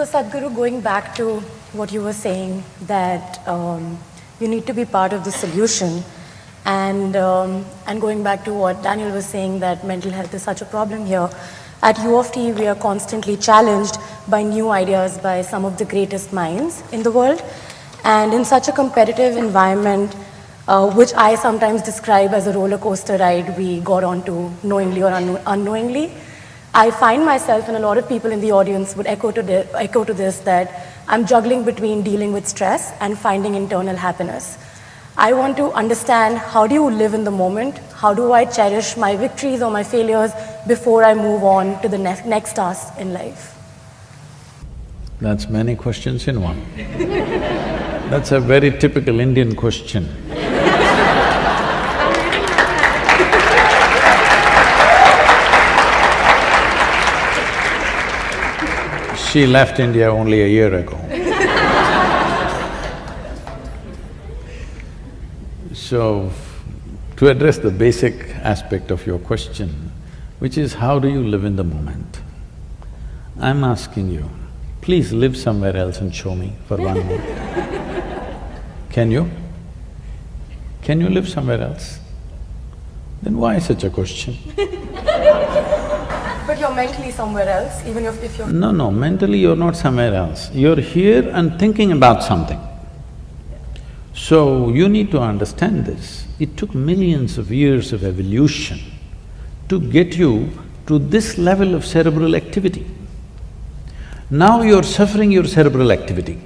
So Sadhguru, going back to what you were saying, that you need to be part of the solution, and going back to what Daniel was saying, that mental health is such a problem here. At U of T, we are constantly challenged by new ideas by some of the greatest minds in the world. And in such a competitive environment, which I sometimes describe as a roller coaster ride we got onto knowingly or unknowingly, I find myself, and a lot of people in the audience would echo to this, that I'm juggling between dealing with stress and finding internal happiness. I want to understand, how do you live in the moment? How do I cherish my victories or my failures before I move on to the next task in life? That's many questions in one. That's a very typical Indian question. She left India only a year ago. So, to address the basic aspect of your question, which is how do you live in the moment? I'm asking you, please live somewhere else and show me for 1 month. Can you? Can you live somewhere else? Then why such a question? But you're mentally somewhere else, even if you're… No, mentally you're not somewhere else. You're here and thinking about something. So, you need to understand this. It took millions of years of evolution to get you to this level of cerebral activity. Now you're suffering your cerebral activity.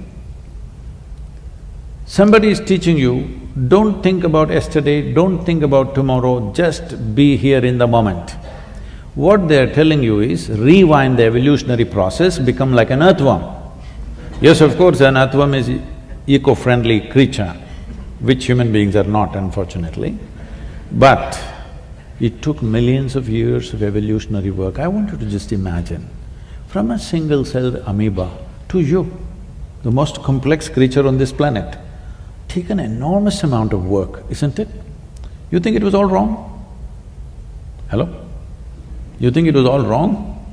Somebody is teaching you, don't think about yesterday, don't think about tomorrow, just be here in the moment. What they're telling you is, rewind the evolutionary process, become like an earthworm. Yes, of course, an earthworm is eco-friendly creature, which human beings are not, unfortunately. But it took millions of years of evolutionary work. I want you to just imagine, from a single-celled amoeba to you, the most complex creature on this planet, take an enormous amount of work, isn't it? You think it was all wrong? Hello? You think it was all wrong?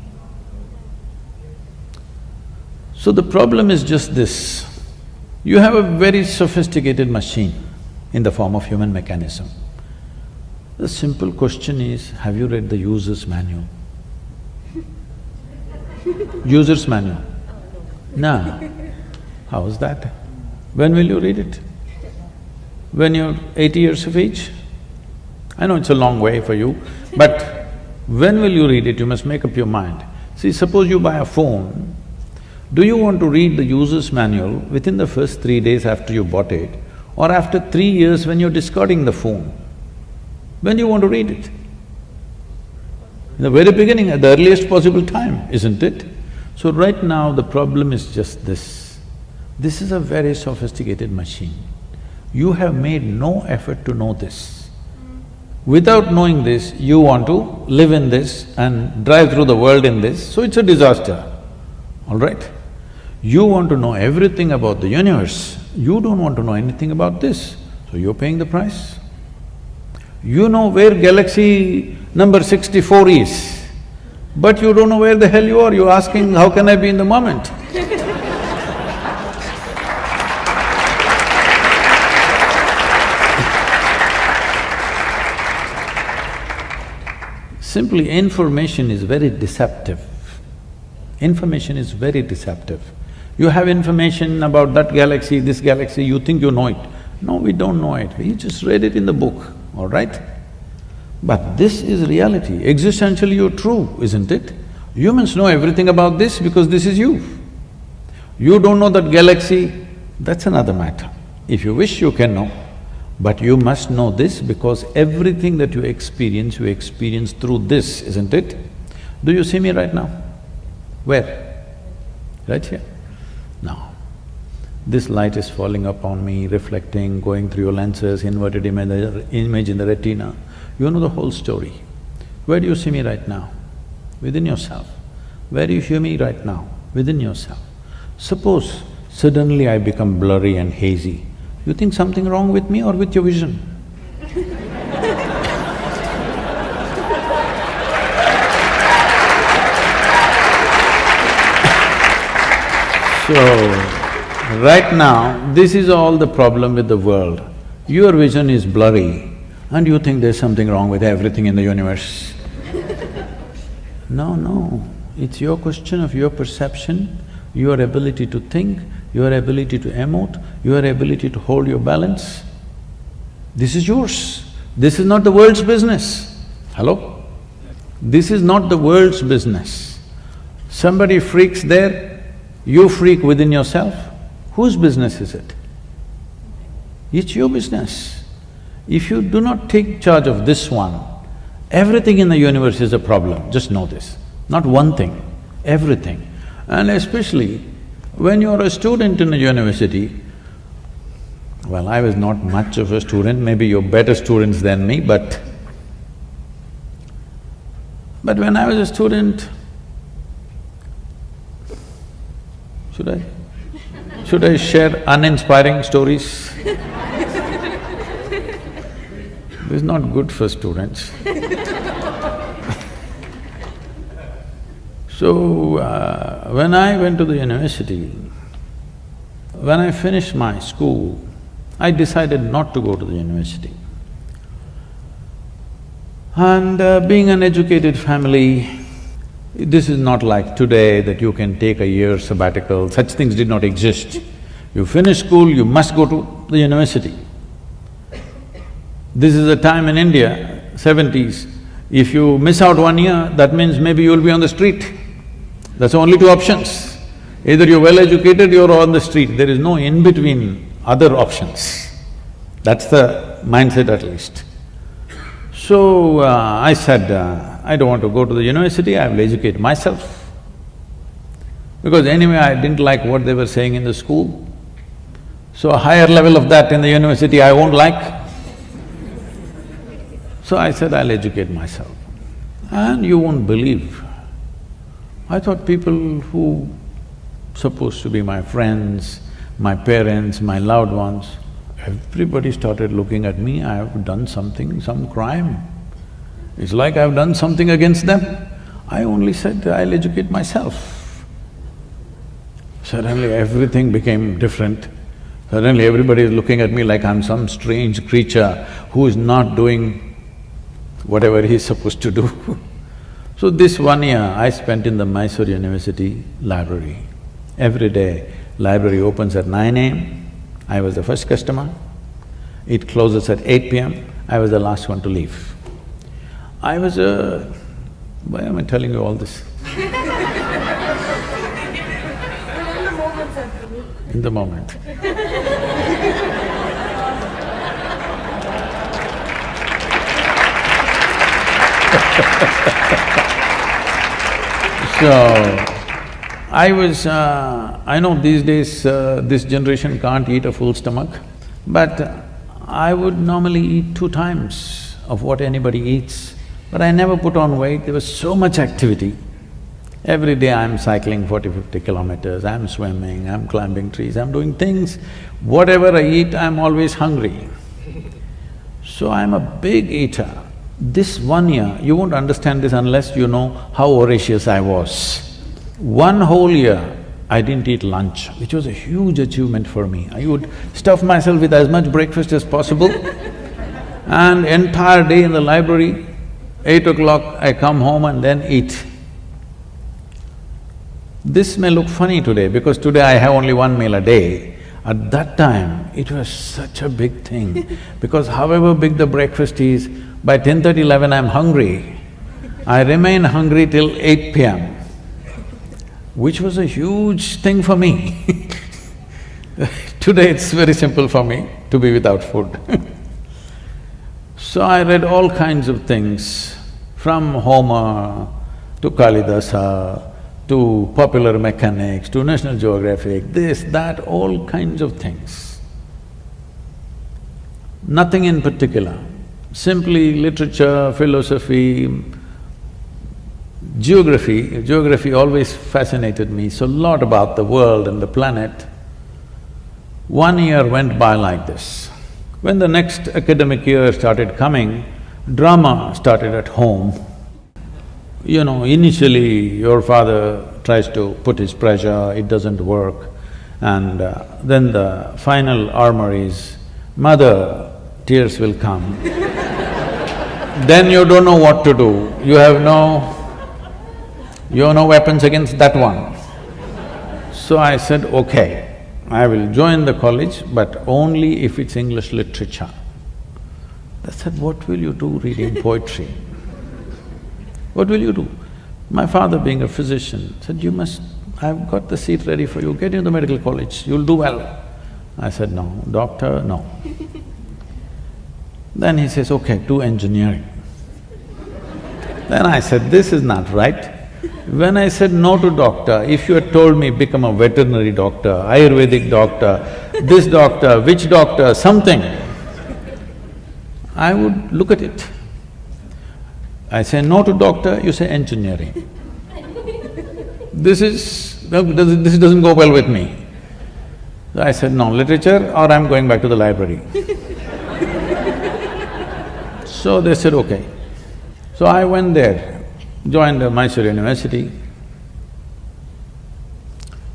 So the problem is just this, you have a very sophisticated machine in the form of human mechanism. The simple question is, have you read the user's manual? User's manual? No. How is that? When will you read it? When you're 80 years of age? I know it's a long way for you, but when will you read it? You must make up your mind. See, suppose you buy a phone, do you want to read the user's manual within the first 3 days after you bought it, or after 3 years when you're discarding the phone? When do you want to read it? In the very beginning, at the earliest possible time, isn't it? So right now, the problem is just this. This is a very sophisticated machine. You have made no effort to know this. Without knowing this, you want to live in this and drive through the world in this, so it's a disaster, all right? You want to know everything about the universe, you don't want to know anything about this, so you're paying the price. You know where galaxy number 64 is, but you don't know where the hell you are, you're asking, how can I be in the moment? Simply, information is very deceptive. Information is very deceptive. You have information about that galaxy, this galaxy, you think you know it. No, we don't know it, we just read it in the book, all right? But this is reality, existentially you're true, isn't it? Humans know everything about this because this is you. You don't know that galaxy, that's another matter. If you wish, you can know. But you must know this because everything that you experience through this, isn't it? Do you see me right now? Where? Right here. Now, this light is falling upon me, reflecting, going through your lenses, inverted image in the retina. You know the whole story. Where do you see me right now? Within yourself. Where do you hear me right now? Within yourself. Suppose suddenly I become blurry and hazy, you think something wrong with me or with your vision? So, right now, this is all the problem with the world. Your vision is blurry and you think there's something wrong with everything in the universe. No, no, it's your question of your perception, your ability to think, your ability to emote, your ability to hold your balance. This is yours. This is not the world's business. Hello? This is not the world's business. Somebody freaks there, you freak within yourself. Whose business is it? It's your business. If you do not take charge of this one, everything in the universe is a problem, just know this. Not one thing, everything. And especially when you're a student in a university, well, I was not much of a student, maybe you're better students than me, but when I was a student, should I share uninspiring stories? This is not good for students. So, when I went to the university, when I finished my school, I decided not to go to the university. And being an educated family, this is not like today that you can take a year sabbatical, such things did not exist. You finish school, you must go to the university. This is a time in India, 70s, if you miss out 1 year, that means maybe you'll be on the street. That's only two options. Either you're well educated, you're on the street, there is no in-between other options. That's the mindset at least. So, I said, I don't want to go to the university, I will educate myself. Because anyway, I didn't like what they were saying in the school. So a higher level of that in the university I won't like. So I said, I'll educate myself. And you won't believe, I thought people who supposed to be my friends, my parents, my loved ones, everybody started looking at me, I have done something, some crime. It's like I've done something against them. I only said, I'll educate myself. Suddenly everything became different. Suddenly everybody is looking at me like I'm some strange creature who is not doing whatever he's supposed to do. So this 1 year I spent in the Mysore University library. Every day, library opens at 9 AM, I was the first customer. It closes at 8 PM, I was the last one to leave. I was a… why am I telling you all this? In the moment. So, I know these days this generation can't eat a full stomach, but I would normally eat 2 times of what anybody eats. But I never put on weight, there was so much activity. Every day I'm cycling 40-50 kilometers, I'm swimming, I'm climbing trees, I'm doing things. Whatever I eat, I'm always hungry. So I'm a big eater. This 1 year, you won't understand this unless you know how voracious I was. 1 whole year, I didn't eat lunch, which was a huge achievement for me. I would stuff myself with as much breakfast as possible and entire day in the library, 8 o'clock I come home and then eat. This may look funny today because today I have only 1 meal a day. At that time, it was such a big thing because however big the breakfast is, by 10:30, 11 I'm hungry. I remain hungry till 8 PM, which was a huge thing for me. Today it's very simple for me to be without food. So I read all kinds of things, from Homer to Kalidasa, to popular mechanics, to National Geographic, this, that, all kinds of things. Nothing in particular, simply literature, philosophy, geography. Geography always fascinated me, so a lot about the world and the planet. 1 year went by like this. When the next academic year started coming, drama started at home. You know, initially your father tries to put his pressure, it doesn't work. And then the final armor is, mother, tears will come. Then you don't know what to do, you have no weapons against that one. So I said, okay, I will join the college, but only if it's English literature. They said, what will you do reading poetry? What will you do? My father, being a physician, said, I've got the seat ready for you, get into the medical college, you'll do well. I said, no, doctor, no. Then he says, okay, do engineering. Then I said, this is not right. When I said no to doctor, if you had told me become a veterinary doctor, Ayurvedic doctor, this doctor, which doctor, something, I would look at it. I say no to doctor, you say engineering. This doesn't go well with me. So I said, no, literature or I'm going back to the library. So they said, okay. So I went there, joined Mysore University.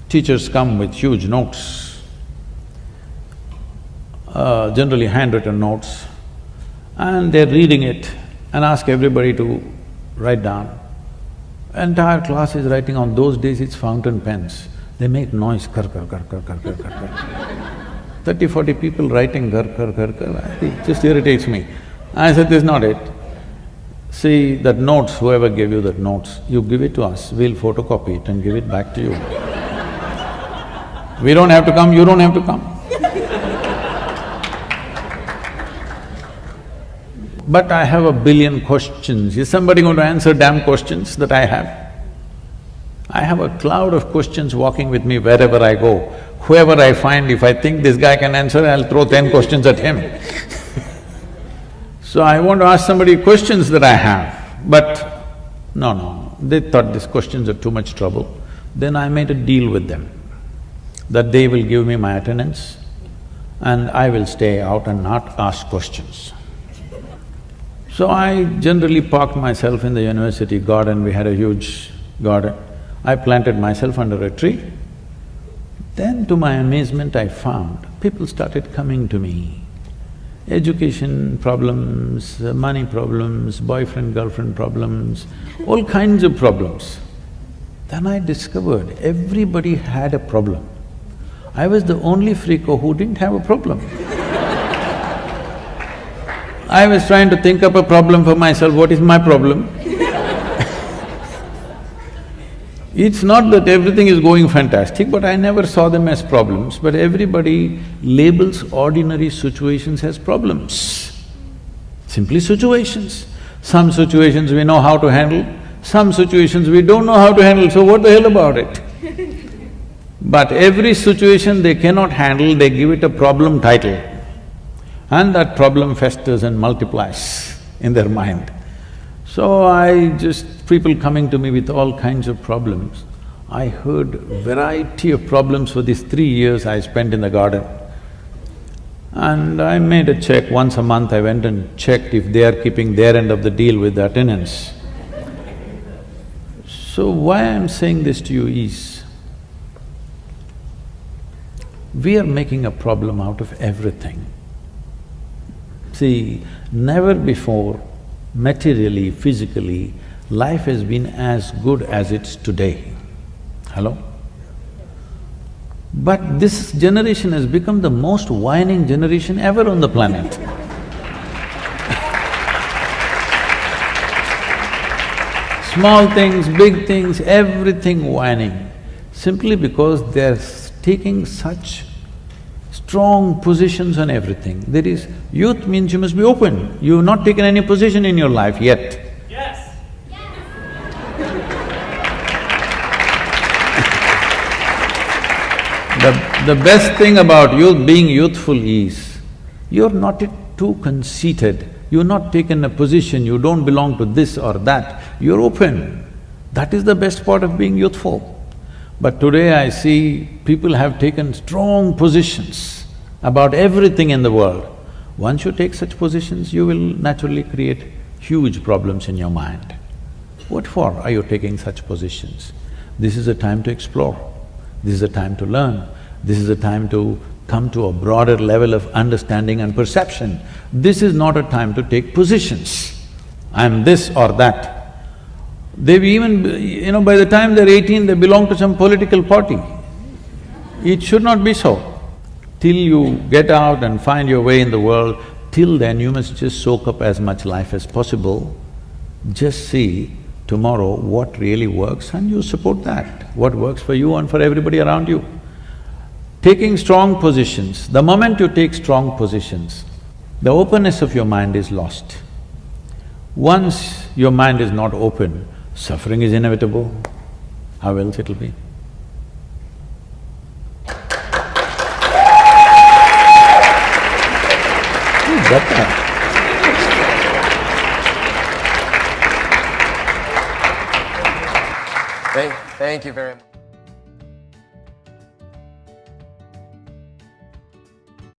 Teachers come with huge notes, generally handwritten notes, and they're reading it and ask everybody to write down. Entire class is writing. On those days it's fountain pens. They make noise, kar kar kar kar kar kar kar kar. 30-40 people writing kar kar kar kar, it just irritates me. I said, this is not it. See, that notes, whoever gave you that notes, you give it to us, we'll photocopy it and give it back to you. We don't have to come, you don't have to come. But I have a billion questions. Is somebody going to answer damn questions that I have? I have a cloud of questions walking with me wherever I go. Whoever I find, if I think this guy can answer, I'll throw 10 questions at him. So I want to ask somebody questions that I have, but no, they thought these questions are too much trouble. Then I made a deal with them, that they will give me my attendance and I will stay out and not ask questions. So I generally parked myself in the university garden, we had a huge garden. I planted myself under a tree. Then to my amazement I found, people started coming to me. Education problems, money problems, boyfriend-girlfriend problems, all kinds of problems. Then I discovered everybody had a problem. I was the only freako who didn't have a problem. I was trying to think up a problem for myself, what is my problem? It's not that everything is going fantastic, but I never saw them as problems, but everybody labels ordinary situations as problems. Simply situations. Some situations we know how to handle, some situations we don't know how to handle, so what the hell about it? But every situation they cannot handle, they give it a problem title, and that problem festers and multiplies in their mind. So people coming to me with all kinds of problems. I heard variety of problems for these 3 years I spent in the garden. And I made a check, once a month I went and checked if they are keeping their end of the deal with the attendance. So why I'm saying this to you is, we are making a problem out of everything. See, never before, materially, physically, life has been as good as it's today. Hello? But this generation has become the most whining generation ever on the planet. Small things, big things, everything whining, simply because they're taking such strong positions on everything. There is… youth means you must be open. You've not taken any position in your life yet. Yes. The best thing about youth, being youthful is, you're not too conceited, you've not taken a position, you don't belong to this or that, you're open. That is the best part of being youthful. But today I see people have taken strong positions about everything in the world. Once you take such positions, you will naturally create huge problems in your mind. What for are you taking such positions? This is a time to explore, this is a time to learn. This is a time to come to a broader level of understanding and perception. This is not a time to take positions. I'm this or that. They've even… by the time they're 18, they belong to some political party. It should not be so. Till you get out and find your way in the world, till then you must just soak up as much life as possible. Just see tomorrow what really works and you support that, what works for you and for everybody around you. Taking strong positions, the moment you take strong positions, the openness of your mind is lost. Once your mind is not open, suffering is inevitable. How else it'll be? Who's that guy? Thank you very much.